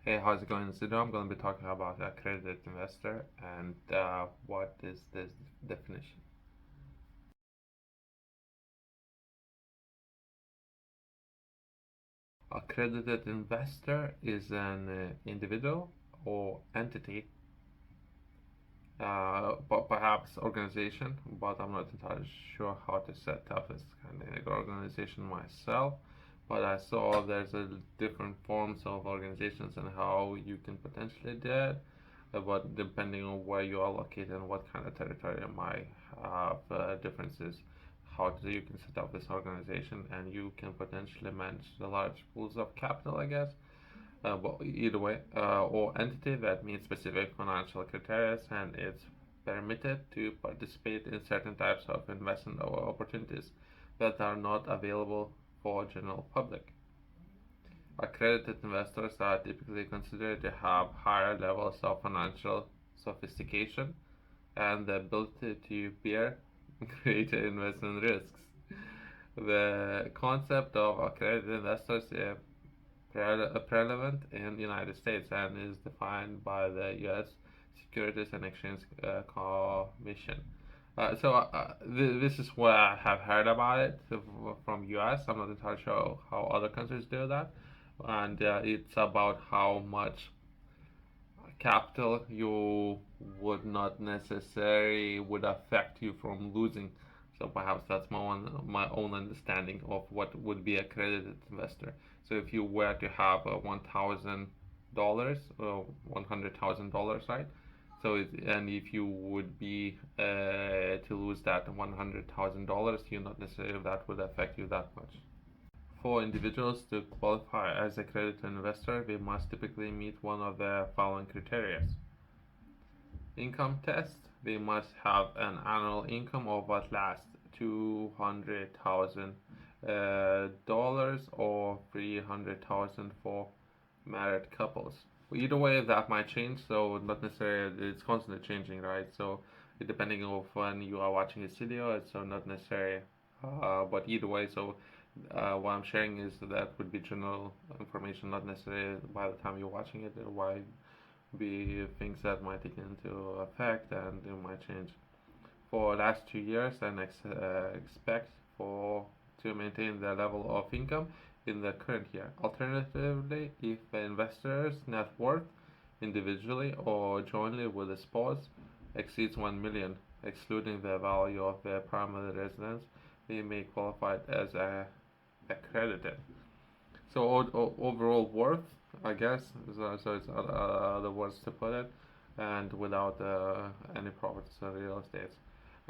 Hey, how's it going? Today I'm going to be talking about accredited investor and what is this definition. Accredited investor is an individual or entity, but perhaps organization, but I'm not entirely sure how to set up this kind of organization myself. But I saw there's a different forms of organizations and how you can potentially do it. But depending on where you are located and what kind of territory you might have differences, you can set up this organization and you can potentially manage the large pools of capital, I guess. But either way, or entity that meets specific financial criteria and it's permitted to participate in certain types of investment or opportunities that are not available for general public. Accredited investors are typically considered to have higher levels of financial sophistication and the ability to bear greater investment risks. The concept of accredited investors is prevalent in the United States and is defined by the U.S. Securities and Exchange Commission. This is what I have heard about it from U.S. I'm not entirely sure how other countries do that, and it's about how much capital you would not necessarily would affect you from losing. So perhaps that's my own understanding of what would be a accredited investor. So if you were to have $1,000 or $100,000, right? And if you would be to lose that $100,000, you not necessarily that would affect you that much. For individuals to qualify as a accredited investor, they must typically meet one of the following criteria. Income test, they must have an annual income of at least $200,000 or $300,000 for married couples. Either way, that might change, so not necessarily it's constantly changing, right? So depending on when you are watching this video, it's so not necessary. But either way, so what I'm sharing is that would be general information, not necessarily by the time you're watching it. There might be things that might take into effect and it might change. For last 2 years, and expect for to maintain the level of income in the current year. Alternatively, if the investor's net worth individually or jointly with a spouse exceeds 1 million, excluding the value of their primary residence, they may qualify as accredited. So overall worth, I guess, so it's other words to put it, and without any properties or real estate.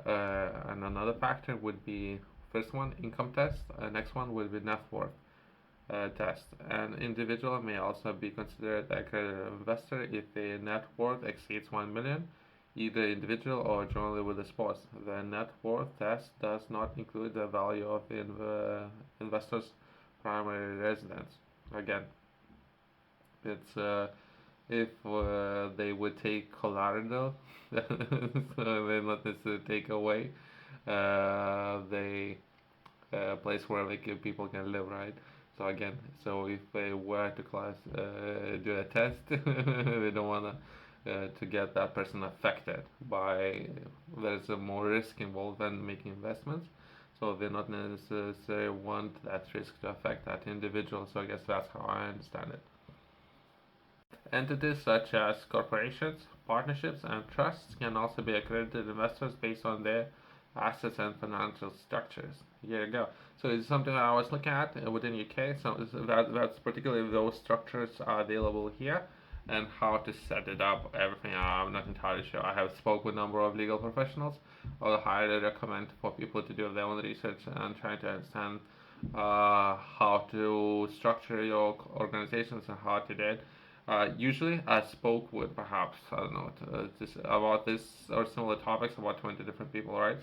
And another factor would be first one income test. Next one would be net worth test. An individual may also be considered a accredited investor if their net worth exceeds 1 million, either individual or jointly with a spouse. The net worth test does not include the value of the investor's primary residence. Again, it's if they would take collateral, so they not necessarily take away the place where like people can live, right? So again, so if they were to do a test, they don't wanna to get that person affected by there's a more risk involved than making investments. So they not necessarily want that risk to affect that individual. So I guess that's how I understand it. Entities such as corporations, partnerships, and trusts can also be accredited investors based on their assets and financial structures. Here you go. So it's something that I was looking at within UK. So that's particularly those structures are available here and how to set it up. Everything I'm not entirely sure. I have spoke with a number of legal professionals. I would highly recommend for people to do their own research and try to understand how to structure your organizations and how to do it. Usually, I spoke with perhaps, I don't know, about this or similar topics about 20 different people, right?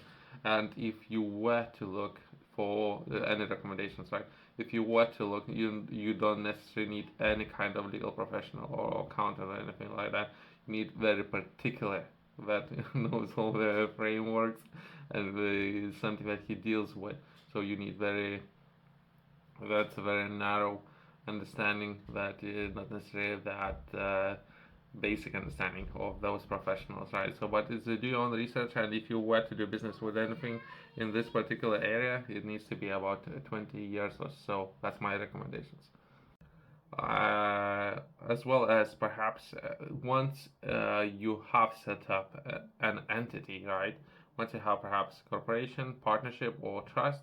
And if you were to look for any recommendations, right? If you were to look, you don't necessarily need any kind of legal professional or accountant or anything like that. You need very particular that knows all the frameworks and something that he deals with. So you need that's a very narrow understanding that is not necessarily that basic understanding of those professionals, right? So, but is do your own research, and if you were to do business with anything in this particular area, it needs to be about 20 years or so. That's my recommendations. As well as perhaps once you have set up an entity, right? Once you have perhaps corporation, partnership, or trust,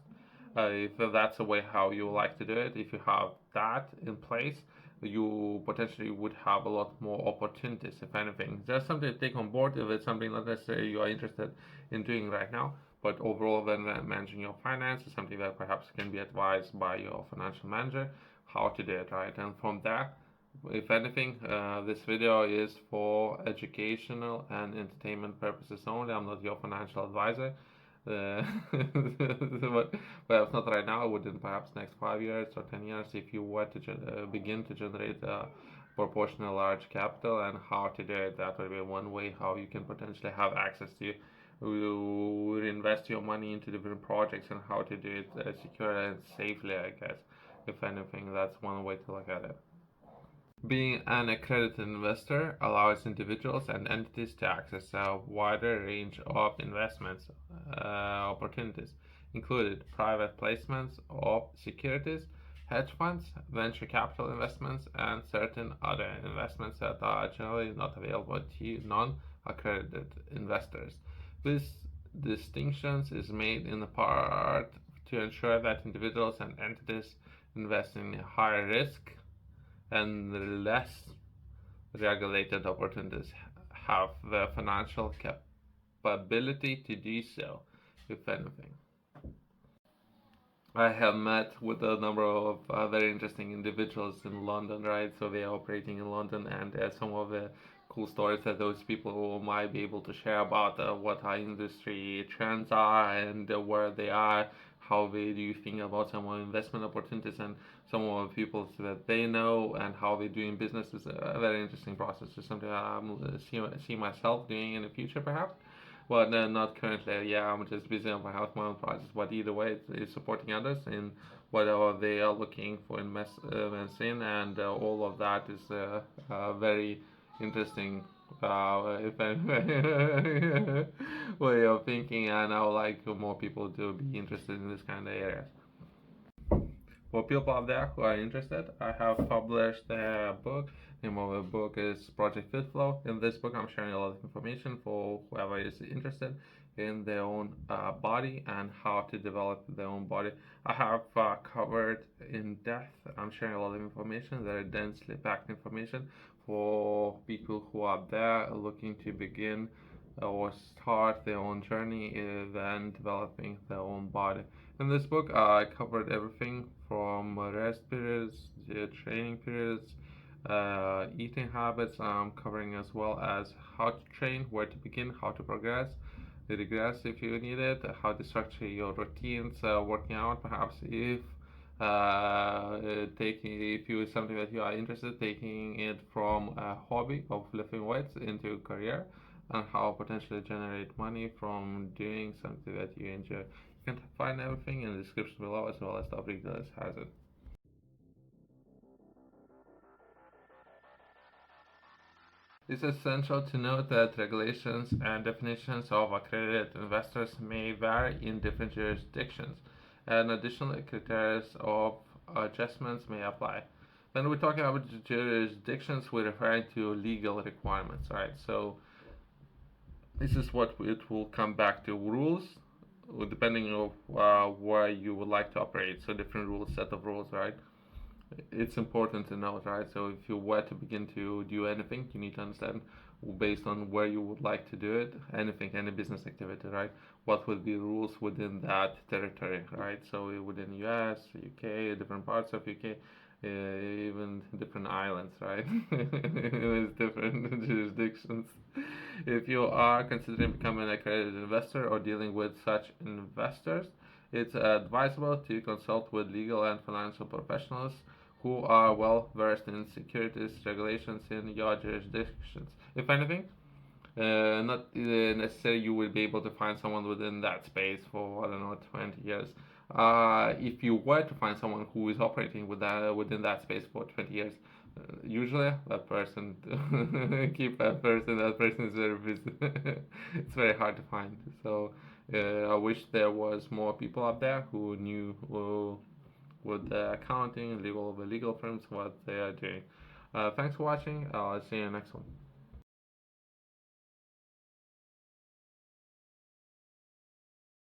if that's a way how you like to do it, if you have that in place, you potentially would have a lot more opportunities, if anything. Just something to take on board if it's something not necessarily you are interested in doing right now. But overall, then managing your finances, something that perhaps can be advised by your financial manager how to do it, right? And from there, if anything, this video is for educational and entertainment purposes only. I'm not your financial advisor. But perhaps not right now, within perhaps next 5 years or 10 years, if you were to begin to generate a proportional large capital, and how to do it, that would be one way how you can potentially have access to you invest your money into different projects, and how to do it secure and safely, I guess. If anything, that's one way to look at it. Being an accredited investor allows individuals and entities to access a wider range of investments opportunities, including private placements of securities, hedge funds, venture capital investments, and certain other investments that are generally not available to non-accredited investors. This distinction is made in part to ensure that individuals and entities invest in higher risk and less regulated opportunities have the financial capability to do so, if anything. I have met with a number of very interesting individuals in London, right? So they are operating in London, and some of the cool stories that those people might be able to share about what our industry trends are, and where they are, how they do think about some investment opportunities, and some of the people that they know, and how they're doing business is a very interesting process. It's something I'm see myself doing in the future, perhaps. Well, no, not currently. Yeah, I'm just busy on my own projects. But either way, it's supporting others in whatever they are looking for investments in, and all of that is very interesting if way of thinking, and I would like more people to be interested in this kind of areas. For people out there who are interested, I have published a book. The name of the book is Project Fit Flow. In this book, I'm sharing a lot of information for whoever is interested in their own body and how to develop their own body. I have covered in depth. I'm sharing a lot of information, very densely packed information for people who are there looking to begin or start their own journey and developing their own body. In this book, I covered everything from rest periods, training periods, eating habits. I'm covering as well as how to train, where to begin, how to progress, regress if you need it, how to structure your routines, working out, perhaps if you is something that you are interested, taking it from a hobby of lifting weights into a career, and how potentially generate money from doing something that you enjoy. You can find everything in the description below, as well as the Update has it. It's essential to note that regulations and definitions of accredited investors may vary in different jurisdictions, and additional criteria of adjustments may apply. When we're talking about jurisdictions, we're referring to legal requirements, right? So this is what it will come back to: rules, depending on where you would like to operate. So different rules, set of rules, right? It's important to note, right? So if you were to begin to do anything, you need to understand, based on where you would like to do it, anything, any business activity, right? What would be rules within that territory, right? So within US, UK, different parts of UK, even different islands, right? There's different jurisdictions. If you are considering becoming an accredited investor or dealing with such investors, it's advisable to consult with legal and financial professionals who are well versed in securities regulations in your jurisdictions. If anything, not necessarily you will be able to find someone within that space for, I don't know, 20 years. If you were to find someone who is operating within that space for 20 years, usually that person keep that person. That person is very busy. It's very hard to find. So I wish there was more people out there who knew with the accounting, the legal firms what they are doing. Thanks for watching. I'll see you next one.